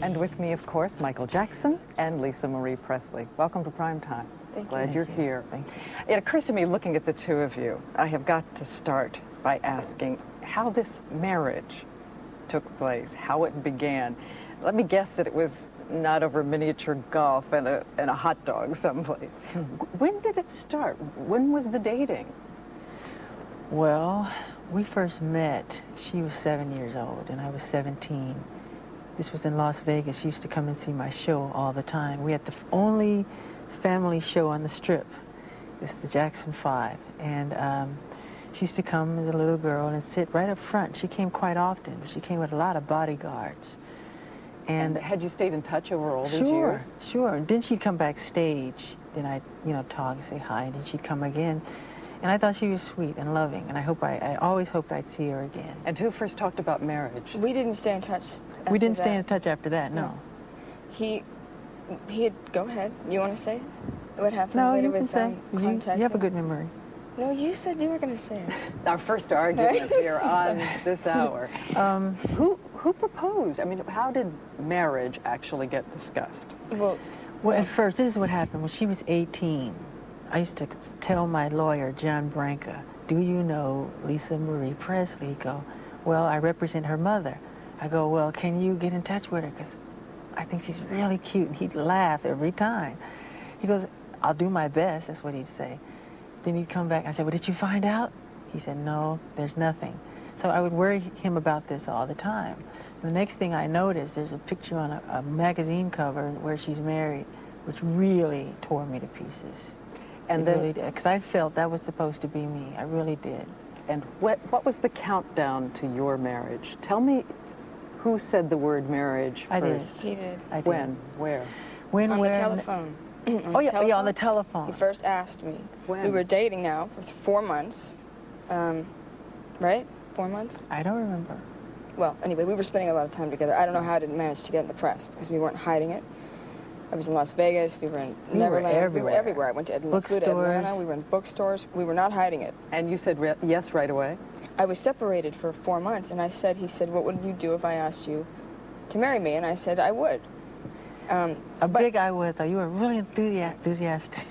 And with me, of course, Michael Jackson and Lisa Marie Presley. Welcome to Prime Time. Thank you. Glad you're here. Thank you. It occurs to me, looking at the two of you, I have got to start by asking how this marriage took place, how it began. Let me guess that it was not over miniature golf and a hot dog someplace. When did it start? When was the dating? Well, we first met, she was 7 years old and I was 17. This was in Las Vegas. She used to come and see my show all the time. We had the only family show on the Strip. It's the Jackson 5. And she used to come as a little girl and sit right up front. She came quite often. She came with a lot of bodyguards. And had you stayed in touch over all these years? Sure, sure. And then she'd come backstage. Then I'd, talk and say hi, and then she'd come again. And I thought she was sweet and loving, and I always hoped I'd see her again. And who first talked about marriage? We didn't stay in touch after We didn't that. stay in touch after that, no. He had, go ahead. You want to say it? What happened No, later you can with say. You have a good memory. No, you said you were going to say it. Our first argument here on this hour. Who proposed? I mean, how did marriage actually get discussed? Well, at first, this is what happened. When she was 18, I used to tell my lawyer, John Branca, do you know Lisa Marie Presley? He'd go, well, I represent her mother. I go, well, can you get in touch with her? Because I think she's really cute. And he'd laugh every time. He goes, I'll do my best. That's what he'd say. Then he'd come back. I said, well, did you find out? He said, no, there's nothing. So I would worry him about this all the time. And the next thing I noticed, there's a picture on a magazine cover where she's married, which really tore me to pieces. And then, really did, because I felt that was supposed to be me. I really did. And what was the countdown to your marriage? Tell me who said the word marriage first. I did. he did. I did. When? Where? When? On Where? the telephone. Oh, yeah, yeah, on the telephone. He first asked me. When? We were dating now for 4 months. Right? 4 months? I don't remember. Well, anyway, we were spending a lot of time together. I don't know how I didn't manage to get in the press because we weren't hiding it. I was in Las Vegas. We were in Neverland. We were everywhere. I went to Atlanta. We were in bookstores. We were not hiding it. And you said yes right away? I was separated for 4 months, and he said, what would you do if I asked you to marry me? And I said, I would. Big I would, though. You were really enthusiastic.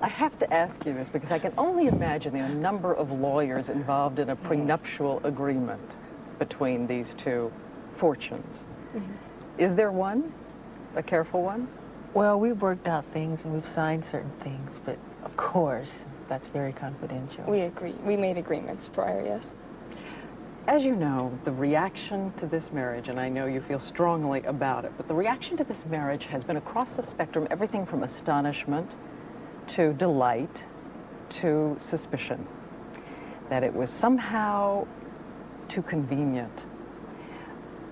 I have to ask you this because I can only imagine the number of lawyers involved in a prenuptial agreement between these two fortunes. Mm-hmm. Is there one? A careful one? Well, we've worked out things and we've signed certain things, but of course, that's very confidential. We agree. We made agreements prior, yes. As you know, the reaction to this marriage, and I know you feel strongly about it, but the reaction to this marriage has been across the spectrum, everything from astonishment to delight to suspicion, that it was somehow too convenient.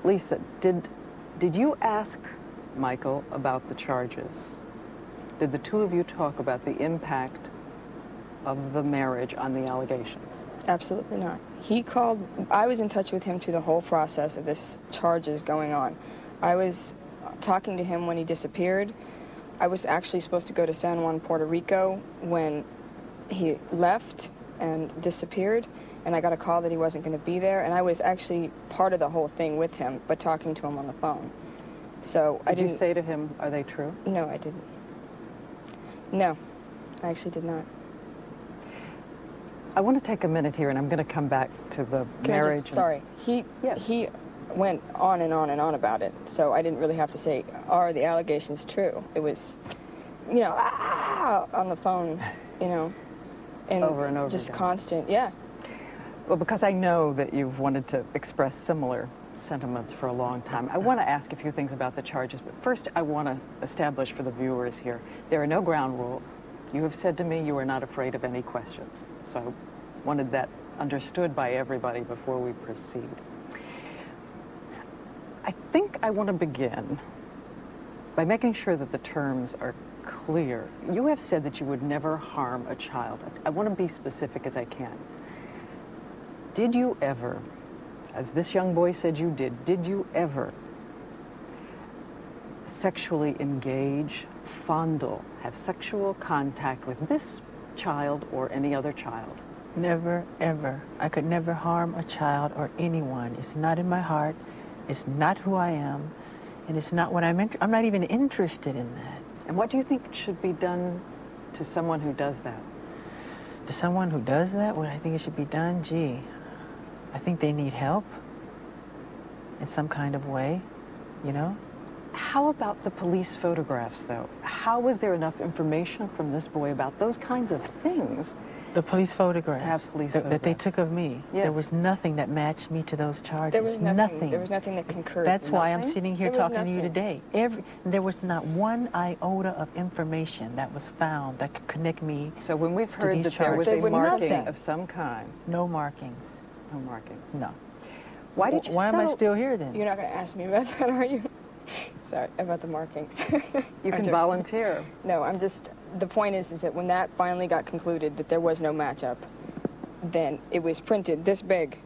Lisa, did you ask Michael about the charges? Did the two of you talk about the impact of the marriage on the allegations? Absolutely not. He called, I was in touch with him through the whole process of this charges going on. I was talking to him when he disappeared. I was actually supposed to go to San Juan, Puerto Rico when he left and disappeared, and I got a call that he wasn't going to be there, and I was actually part of the whole thing with him, but talking to him on the phone. So I didn't... Did you say to him, are they true? No, I didn't. No, I actually did not. I want to take a minute here, and I'm going to come back to the marriage. Sorry. He went on and on and on about it, so I didn't really have to say, are the allegations true? It was, on the phone, and over and over just again. Constant, yeah. Well, because I know that you've wanted to express similar sentiments for a long time, I want to ask a few things about the charges, but first I want to establish for the viewers here, there are no ground rules. You have said to me you are not afraid of any questions. So I wanted that understood by everybody before we proceed. I think I want to begin by making sure that the terms are clear. You have said that you would never harm a child. I want to be specific as I can. Did you ever, as this young boy said you did you ever sexually engage, fondle, have sexual contact with this child or any other child? Never, ever. I could never harm a child or anyone. It's not in my heart. It's not who I am, and it's not what I'm not even interested in that. And what do you think should be done to someone who does that? To someone who does that, what I think it should be done, gee, I think they need help in some kind of way, you know? How about the police photographs, though? How was there enough information from this boy about those kinds of things? The police photographs, Perhaps police that they took of me. Yes. There was nothing that matched me to those charges. There was nothing. There was nothing that concurred. That's why I'm Nothing? sitting here There was talking to you nothing. today. There was not one iota of information that was found that could connect me. So when we've heard these that there was charges. a There was marking nothing. of some kind, No markings. no markings. No. Why did you Why am I settle- still here then? You're not going to ask me about that, are you? Sorry, about the markings. You can volunteer. No, I'm just, the point is that when that finally got concluded that there was no matchup, then it was printed this big,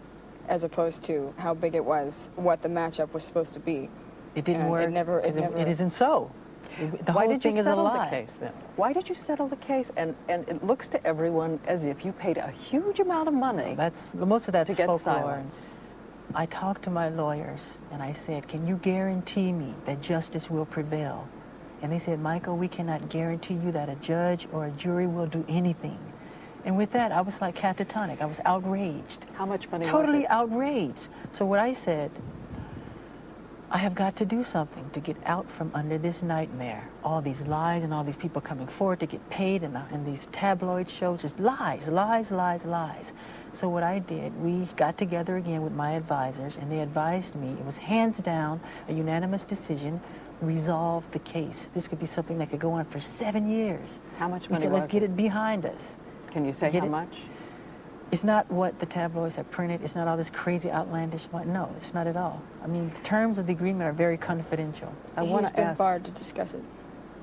as opposed to how big it was, what the matchup was supposed to be. It didn't And work. it never- It isn't so. The Why whole did thing you is a settle lie. the case then? Why did you settle the case? And it looks to everyone as if you paid a huge amount of money. Most of that's To get folklore. silence. I talked to my lawyers and I said, can you guarantee me that justice will prevail? And they said, Michael, we cannot guarantee you that a judge or a jury will do anything. And with that, I was like catatonic. I was outraged. How much money Totally was it? outraged. So what I said, I have got to do something to get out from under this nightmare. All these lies and all these people coming forward to get paid in these tabloid shows, just lies, lies, lies, lies. So what I did, we got together again with my advisors, and they advised me, it was hands down, a unanimous decision, resolve the case. This could be something that could go on for 7 years. How much We money said, was let's get it behind us. Can you say Get how it? much? It's not what the tabloids have printed. It's not all this crazy, outlandish money. No, it's not at all. I mean, the terms of the agreement are very confidential. I want He's to been ask barred to discuss it.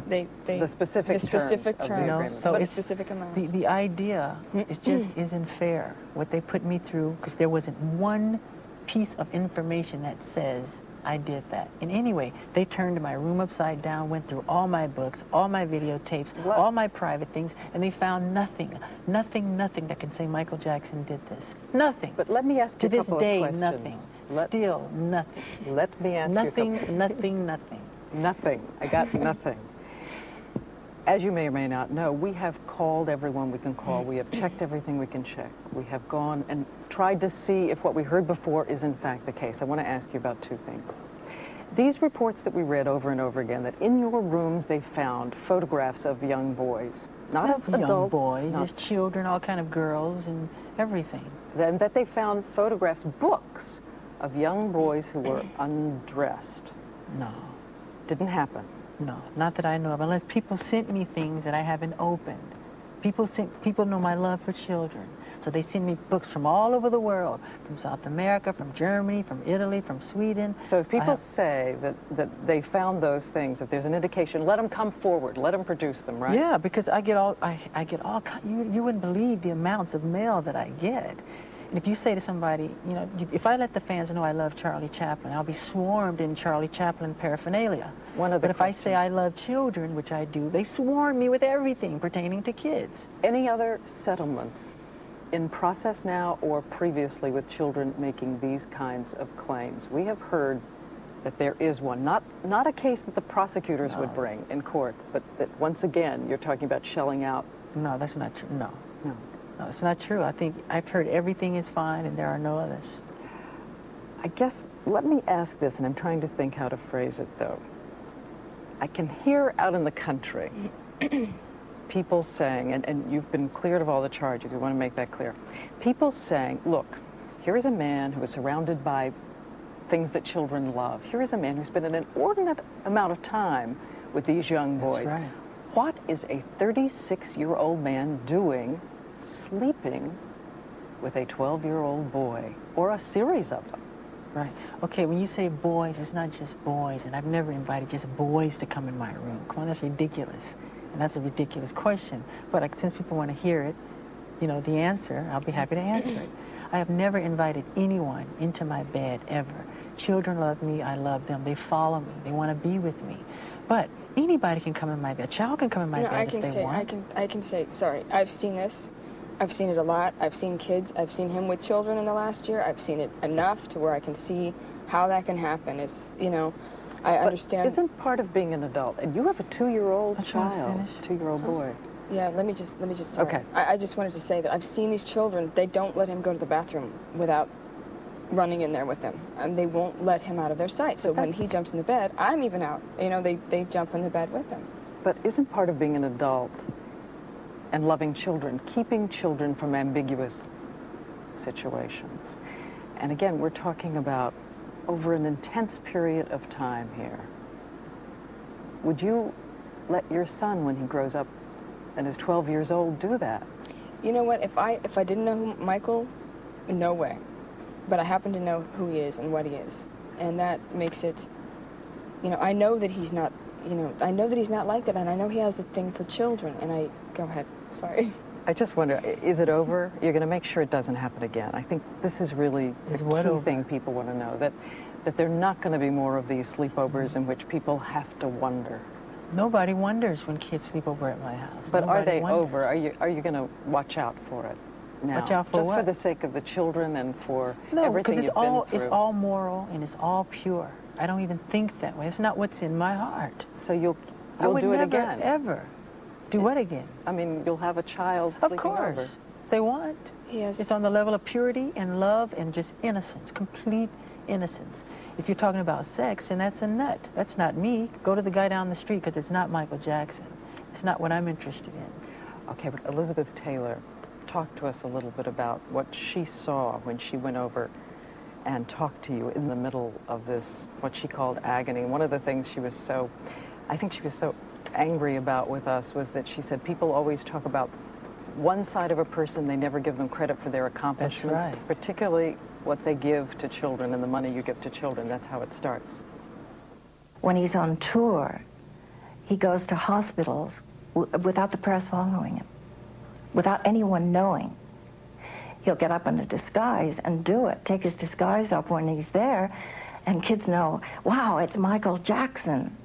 The specific terms of the terms, agreement. So but it's- specific amounts. The idea is just isn't fair. What they put me through, because there wasn't one piece of information that says I did that. And anyway, they turned my room upside down, went through all my books, all my videotapes, What? all my private things, and they found nothing that can say Michael Jackson did this. Nothing. But let me ask To you a this couple day, of questions. nothing. Still nothing. Let me ask you a couple. Nothing. Nothing. I got nothing. As you may or may not know, we have called everyone we can call. We have checked everything we can check. We have gone and tried to see if what we heard before is in fact the case. I want to ask you about two things. These reports that we read over and over again, that in your rooms they found photographs of young boys, not of Young adults, boys, not- there's children, all kind of girls and everything. then that they found photographs, books of young boys who were undressed. No. Didn't happen. No, not that I know of, unless people sent me things that I haven't opened. People know my love for children, so they send me books from all over the world, from South America, from Germany, from Italy, from Sweden. So if people have- say that they found those things, if there's an indication, let them come forward, let them produce them, right? Yeah, because I get all you wouldn't believe the amounts of mail that I get. And if you say to somebody, you know, if I let the fans know I love Charlie Chaplin, I'll be swarmed in Charlie Chaplin paraphernalia. One of the But if I say I love children, which I do, they swarm me with everything pertaining to kids. Any other settlements in process now or previously with children making these kinds of claims? We have heard that there is one, not a case that the prosecutors would bring in court, but that once again you're talking about shelling out. No, that's not true. No, No. no, it's not true. I think I've heard everything is fine and there are no others. I guess, let me ask this, and I'm trying to think how to phrase it though. I can hear out in the country people saying, and you've been cleared of all the charges, we want to make that clear. People saying, look, here is a man who is surrounded by things that children love. Here is a man who spent an inordinate amount of time with these young boys. That's right. What is a 36-year-old man doing sleeping with a 12-year-old boy, or a series of them? Right. Okay, when you say boys, it's not just boys, and I've never invited just boys to come in my room. Come on, that's ridiculous. And that's a ridiculous question. But since people want to hear it, you know, the answer, I'll be happy to answer it. I have never invited anyone into my bed, ever. Children love me, I love them. They follow me, they want to be with me. But anybody can come in my bed. A child can come in my bed if they want. I can say, sorry, I've seen this. I've seen it a lot. I've seen kids. I've seen him with children in the last year. I've seen it enough to where I can see how that can happen. It's, you know, I understand. Isn't part of being an adult, and you have a 2-year-old child, 2-year-old boy. Yeah, let me just, sorry. Okay. I just wanted to say that I've seen these children, they don't let him go to the bathroom without running in there with him. And they won't let him out of their sight. So when he jumps in the bed, I'm even out. You know, they jump in the bed with him. But isn't part of being an adult and loving children, keeping children from ambiguous situations? And again, we're talking about over an intense period of time here. Would you let your son, when he grows up and is 12 years old, do that? You know what, if I didn't know Michael, no way. But I happen to know who he is and what he is. And that makes it, you know, I know that he's not, you know, I know that he's not like that, and I know he has a thing for children, and go ahead, sorry. I just wonder, is it over? You're going to make sure it doesn't happen again. I think this is really the key thing people want to know, that there are not going to be more of these sleepovers in which people have to wonder. Nobody wonders when kids sleep over at my house. But Nobody are they wonders. over? Are you going to watch out for it now? Watch out for just what? for the sake of the children and for No, everything because you've been through? it's all moral and it's all pure. I don't even think that way. It's not what's in my heart. So you'll I would do it never, again? ever. Do what again? I mean, you'll have a child Of sleeping course. over. If they want. Yes. It's on the level of purity and love and just innocence, complete innocence. If you're talking about sex, and that's a nut. That's not me. Go to the guy down the street, because it's not Michael Jackson. It's not what I'm interested in. Okay, but Elizabeth Taylor, talk to us a little bit about what she saw when she went over and talked to you in the middle of this, what she called agony. One of the things I think she was so angry about with us was that she said people always talk about one side of a person, they never give them credit for their accomplishments. That's right. Particularly what they give to children and the money you give to children. That's how it starts. When he's on tour, he goes to hospitals without the press following him, without anyone knowing. He'll get up in a disguise and do it, take his disguise off when he's there, and kids know, wow, it's Michael Jackson.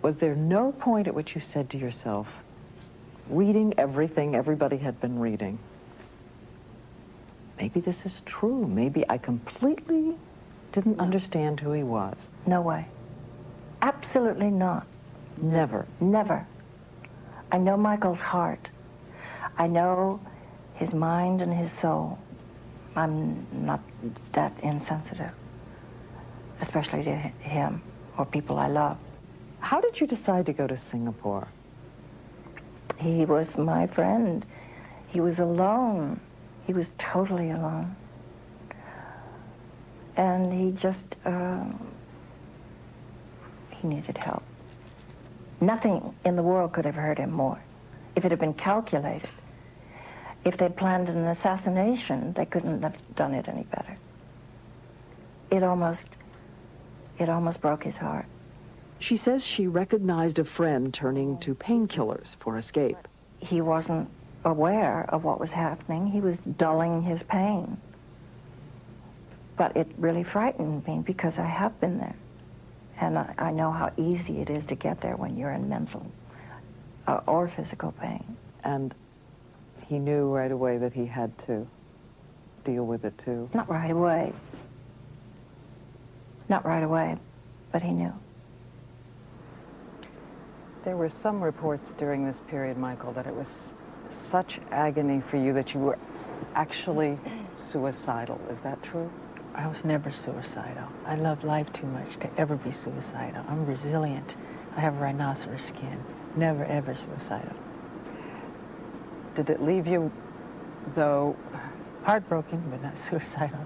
Was there no point at which you said to yourself, reading everything everybody had been reading, maybe this is true, maybe I completely didn't understand who he was? No way. Absolutely not. Never. Never. I know Michael's heart. I know his mind and his soul. I'm not that insensitive, especially to him or people I love. How did you decide to go to Singapore? He was my friend. He was alone. He was totally alone. And he just, he needed help. Nothing in the world could have hurt him more. If it had been calculated, if they'd planned an assassination, they couldn't have done it any better. It almost broke his heart. She says she recognized a friend turning to painkillers for escape. He wasn't aware of what was happening. He was dulling his pain. But it really frightened me because I have been there. And I know how easy it is to get there when you're in mental or physical pain. And he knew right away that he had to deal with it too? Not right away. Not right away, but he knew. There were some reports during this period, Michael, that it was such agony for you that you were actually suicidal. Is that true? I was never suicidal. I love life too much to ever be suicidal. I'm resilient. I have rhinoceros skin. Never, ever suicidal. Did it leave you, though... Heartbroken, but not suicidal.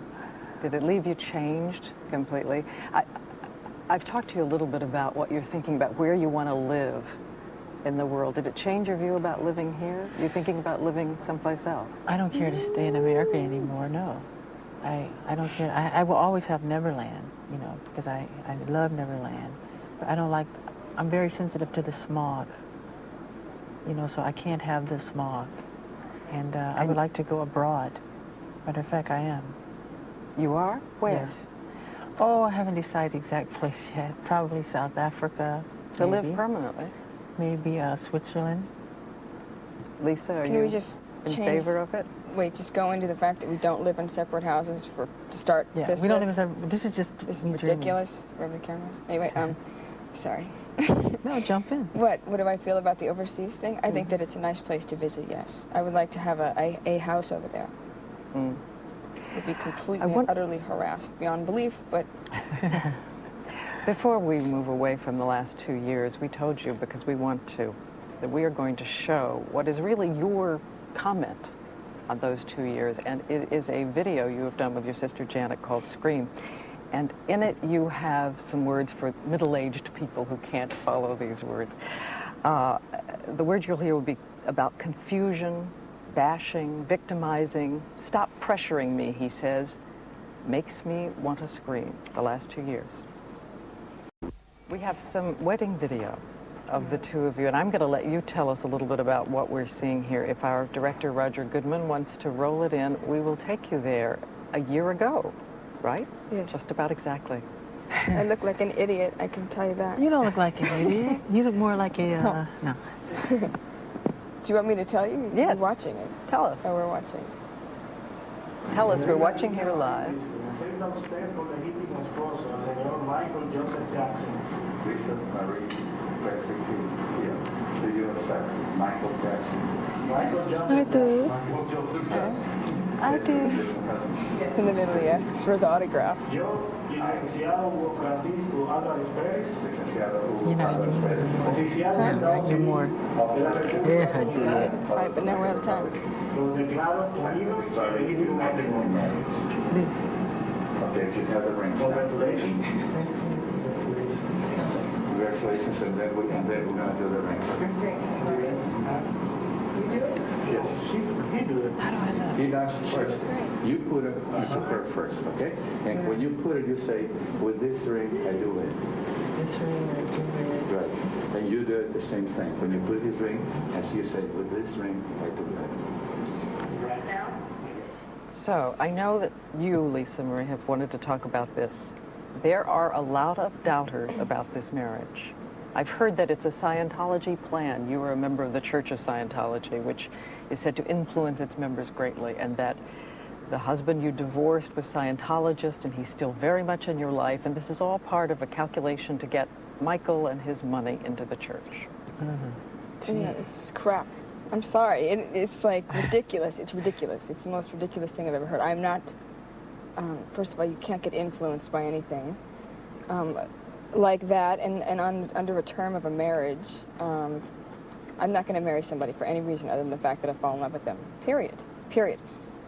Did it leave you changed completely? I've talked to you a little bit about what you're thinking about, where you want to live in the world. Did it change your view about living here? You're thinking about living someplace else? I don't care to stay in America anymore, no. I don't care. I will always have Neverland, you know, because I love Neverland. But I don't like, I'm very sensitive to the smog, you know, so I can't have the smog. And I would like to go abroad. Matter of fact, I am. You are? Where? Yes. Oh, I haven't decided the exact place yet. Probably South Africa. To maybe. live permanently? Maybe Switzerland. Lisa, are Can you we just in change favor of it? wait, just go into the fact that we don't live in separate houses to start Yeah, this we don't with? even have, this is just This is New Jersey. ridiculous. Wherever the camera is. Anyway, sorry. No, jump in. What do I feel about the overseas thing? I think that it's a nice place to visit, yes. I would like to have a house over there. Mm. It'd be completely and utterly harassed beyond belief, but... Before we move away from the last 2 years, we told you, because we want to, that we are going to show what is really your comment on those 2 years. And it is a video you have done with your sister Janet called Scream. And in it, you have some words for middle-aged people who can't follow these words. The words you'll hear will be about confusion, bashing, victimizing. Stop pressuring me, he says. Makes me want to scream, the last 2 years. We have some wedding video of the two of you, and I'm going to let you tell us a little bit about what we're seeing here. If our director, Roger Goodman, wants to roll it in, we will take you there a year ago, right? Yes. Just about exactly. I look like an idiot, I can tell you that. You don't look like an idiot. You look more like a, no. Do you want me to tell you? Yes. You're watching it. Tell us. Oh, we're watching. Tell us, we're watching here live. Acepta usted con legítimo esposo al señor Michael Joseph Jackson. Lisa Marie Presley, do you accept Michael Jackson? Michael Joseph I do. Michael Joseph Jackson. I do. In the middle, he asks for his autograph. Yo, licenciado Hugo Francisco Álvarez Pérez, Licenciado Hugo You know, Álvarez Pérez. oficial de Estados You're Unidos more. de la República Yeah, I Dominicana, did. Right, but now we're out of time. los declaro unidos en legítimo matrimonio. Okay, if you have the ring. Congratulations. Congratulations, and then we're going to do the rings, okay? Yes. He do it. How do I know? He does first. You put it on her first, okay? And when you put it, you say, with this ring, I do it. This ring, I do it. Right. And you do it the same thing. When you put his ring, as you say, with this ring, I do it. So, I know that you, Lisa Marie, have wanted to talk about this. There are a lot of doubters about this marriage. I've heard that it's a Scientology plan. You are a member of the Church of Scientology, which is said to influence its members greatly, and that the husband you divorced was Scientologist, and he's still very much in your life, and this is all part of a calculation to get Michael and his money into the church. Yeah, it's crap. I'm sorry. It's like ridiculous. It's ridiculous. It's the most ridiculous thing I've ever heard. I'm not, first of all, you can't get influenced by anything like that. And under a term of a marriage, I'm not going to marry somebody for any reason other than the fact that I fall in love with them. Period. Period.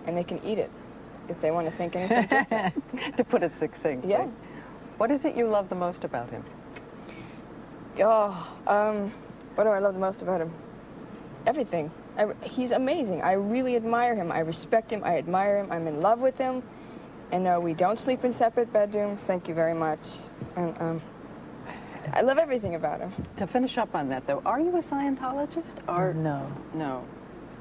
And they can eat it if they want to think anything different. To put it succinctly. Yeah. What is it you love the most about him? Oh, what do I love the most about him? Everything. He's amazing. I really admire him. I respect him. I admire him. I'm in love with him. And no, we don't sleep in separate bedrooms. Thank you very much. And I love everything about him. To finish up on that, though, are you a Scientologist? Or No. no?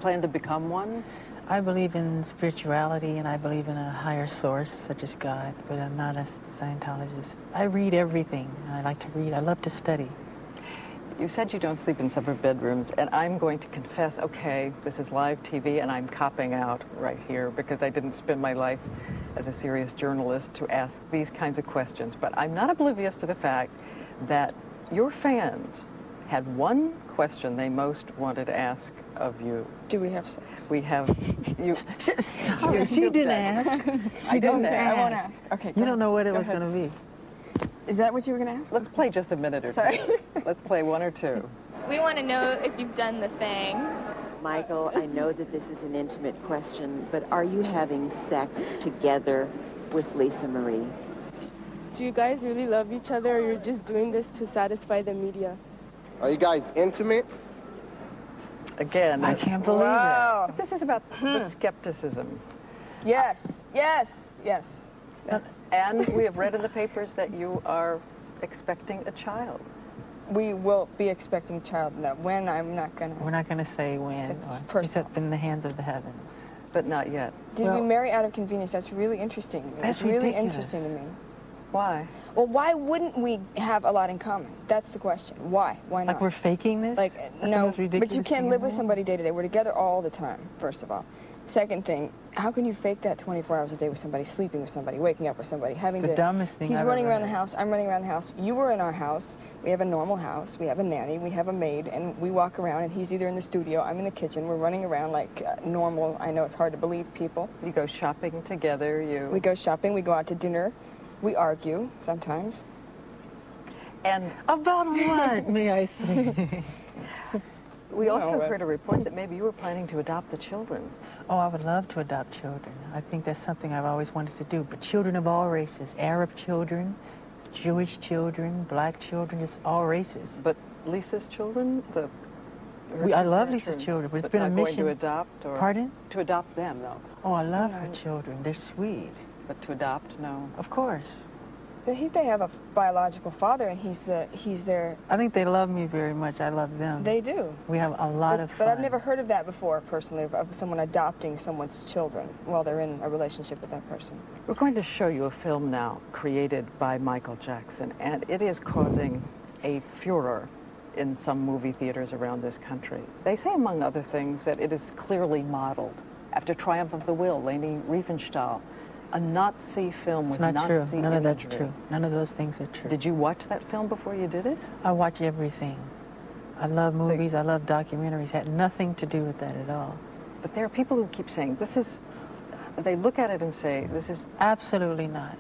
Plan to become one? I believe in spirituality, and I believe in a higher source, such as God, but I'm not a Scientologist. I read everything. I like to read. I love to study. You said you don't sleep in separate bedrooms, and I'm going to confess, okay, this is live TV, and I'm copping out right here because I didn't spend my life as a serious journalist to ask these kinds of questions. But I'm not oblivious to the fact that your fans had one question they most wanted to ask of you. Do we have sex? We have you. She didn't ask. I didn't Okay, I won't ask. ask. Okay, You don't know what it was ahead. going to be. Is that what you were going to ask? Let's play just a minute or two. Sorry. Let's play one or two. We want to know if you've done the thing. Michael, I know that this is an intimate question, but are you having sex together with Lisa Marie? Do you guys really love each other, or you're just doing this to satisfy the media? Are you guys intimate? Again, I can't believe Wow. but this is about the skepticism. Yes, yes, yes. And we have read in the papers that you are expecting a child. We will be expecting a child. Now, when, I'm not going it. We're not going to say when. It's Or, personal. it's up in the hands of the heavens. But not yet. Did Well- we marry out of convenience? That's really interesting to me. That's It's really ridiculous. interesting to me. Why? Well, why wouldn't we have a lot in common? That's the question. Why? Why not? Like we're faking this? Like, That's the no, most ridiculous but you can't thing live in with the somebody day to day. We're together all the time, first of all. Second thing, how can you fake that 24 hours a day with somebody, sleeping with somebody, waking up with somebody, having The to... dumbest thing He's I've running ever around the heard. house, I'm running around the house. You were in our house. We have a normal house. We have a nanny. We have a maid. And we walk around, and he's either in the studio, I'm in the kitchen. We're running around like normal. I know it's hard to believe people. You go shopping together, We go shopping. We go out to dinner. We argue sometimes. And About what, may I say? we also heard a report that maybe you were planning to adopt the children. Oh, I would love to adopt children. I think that's something I've always wanted to do. But children of all races, Arab children, Jewish children, black children, just all races. But Lisa's children, I love Lisa's children, but it's been a mission. Going to adopt, or Pardon? To adopt them, though. Oh, I love her children. They're sweet. But to adopt, no. Of course. They have a biological father, and he's their... I think they love me very much. I love them. They do. We have a lot of fun. But I've never heard of that before, personally, of someone adopting someone's children while they're in a relationship with that person. We're going to show you a film now created by Michael Jackson, and it is causing a furor in some movie theaters around this country. They say, among other things, that it is clearly modeled after Triumph of the Will, Leni Riefenstahl, a Nazi film with Nazi It's not true. None of that's imagery. true. None of those things are true. Did you watch that film before you did it? I watch everything. I love movies. I love documentaries. Had nothing to do with that at all. But there are people who keep saying, this is, they look at it and say, this is... Absolutely not.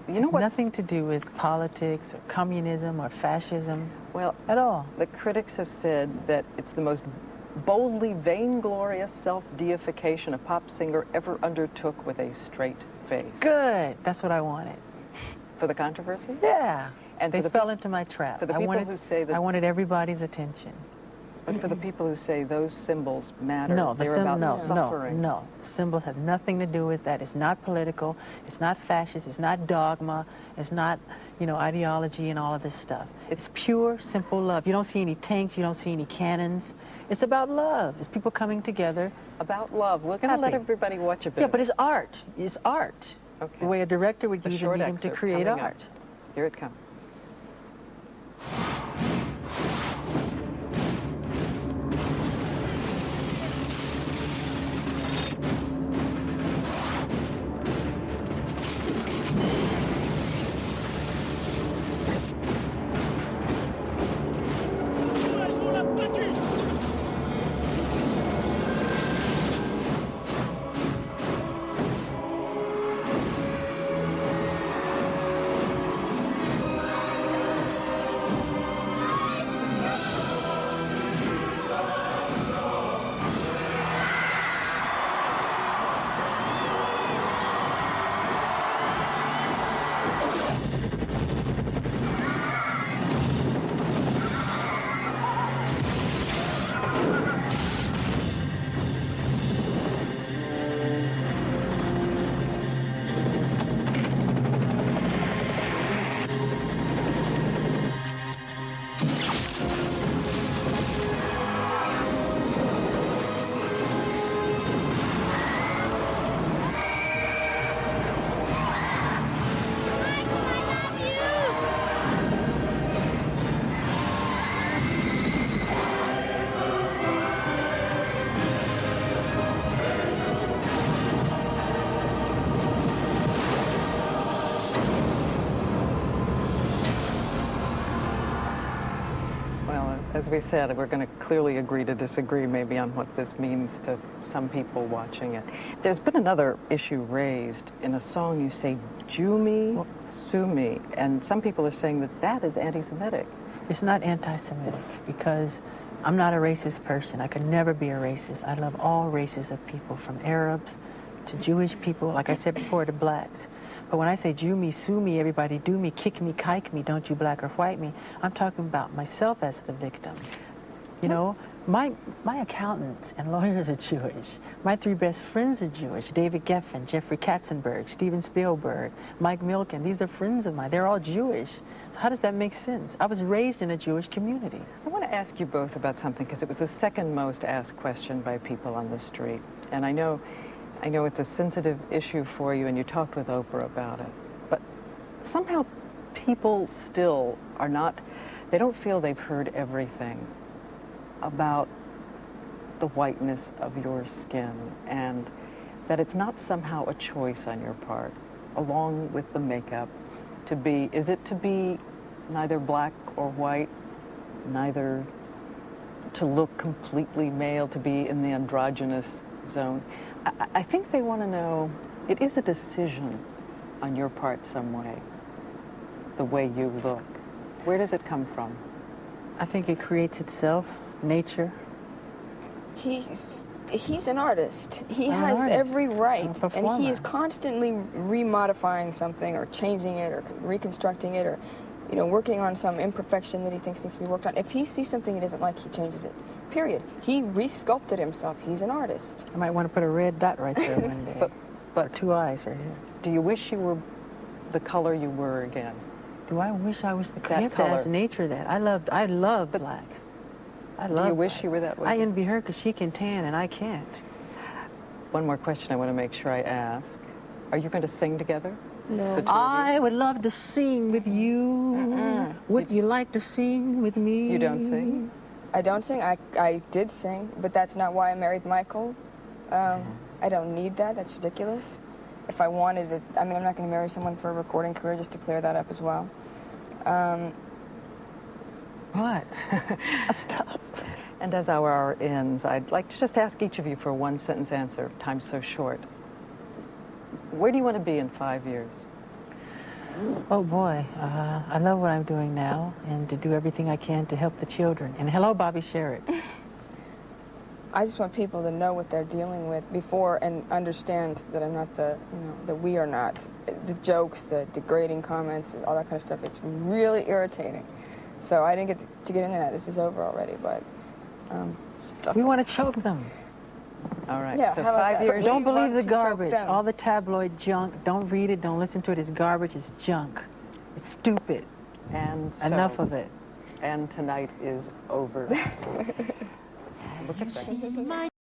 You know what? Nothing to do with politics or communism or fascism. Well, at all. The critics have said that it's the most boldly vainglorious self-deification a pop singer ever undertook with a straight face. Good. That's what I wanted. For the controversy? Yeah. And they fell into my trap. For the people who say that... I wanted everybody's attention. But for the people who say those symbols matter, no, they're about suffering. No. Symbols has nothing to do with that. It's not political. It's not fascist. It's not dogma. It's not, ideology and all of this stuff. It's pure, simple love. You don't see any tanks. You don't see any cannons. It's about love. It's people coming together. About love. We're going to let everybody watch a bit. Yeah, but it's art. It's art. Okay. The way a director would use a medium to create art. Here it comes. As we said, we're going to clearly agree to disagree maybe on what this means to some people watching it. There's been another issue raised. In a song you say, "Jew me, sue me," and some people are saying that that is anti-Semitic. It's not anti-Semitic because I'm not a racist person. I could never be a racist. I love all races of people, from Arabs to Jewish people, like I said before, to blacks. But when I say Jew me, sue me, everybody do me, kick me, kike me, don't you black or white me, I'm talking about myself as the victim. You know, my accountants and lawyers are Jewish. My three best friends are Jewish. David Geffen, Jeffrey Katzenberg, Steven Spielberg, Mike Milken. These are friends of mine. They're all Jewish. So how does that make sense? I was raised in a Jewish community. I want to ask you both about something, because it was the second most asked question by people on the street. And I know it's a sensitive issue for you, and you talked with Oprah about it. But somehow people still are not, they don't feel they've heard everything about the whiteness of your skin. And that it's not somehow a choice on your part, along with the makeup, to be, is it to be neither black or white, neither to look completely male, to be in the androgynous zone? I think they want to know, it is a decision on your part some the way you look. Where does it come from? I think it creates itself, nature. He's an artist. He I'm an has artist. every right, I'm a and he performer. is constantly remodifying something or changing it or reconstructing it or, you know, working on some imperfection that he thinks needs to be worked on. If he sees something he doesn't like, he changes it. Period. He re-sculpted himself. He's an artist. I might want to put a red dot right there one day. But 2 eyes right here. Do you wish you were the color you were again? Do I wish I was the That color? You have to color. ask nature that. I love black. I love Do you wish black. you were that way? I envy her because she can tan and I can't. One more question I want to make sure I ask. Are you going to sing together? No. The two of you? I would love to sing with you. Would you like to sing with me? You don't sing? I don't sing. I did sing, but that's not why I married Michael. I don't need that. That's ridiculous. If I wanted it, I mean, I'm not going to marry someone for a recording career, just to clear that up as well. What? Stop. And as our hour ends, I'd like to just ask each of you for a one-sentence answer. Time's so short. Where do you want to be in 5 years? Oh boy, I love what I'm doing now and to do everything I can to help the children. And hello, Bobby Sherritt. I just want people to know what they're dealing with before and understand that I'm not the, you know, that we are not. The jokes, the degrading comments, all that kind of stuff, it's really irritating. So I didn't get to get into that. This is over already, but stuff. We want to choke them. All right, Yeah, so how about 5 that? years. Don't We believe want the to choke garbage, them. all the tabloid junk. Don't read it, don't listen to it. It's garbage, it's junk. It's stupid. And so, Enough of it. And tonight is over. Look at that.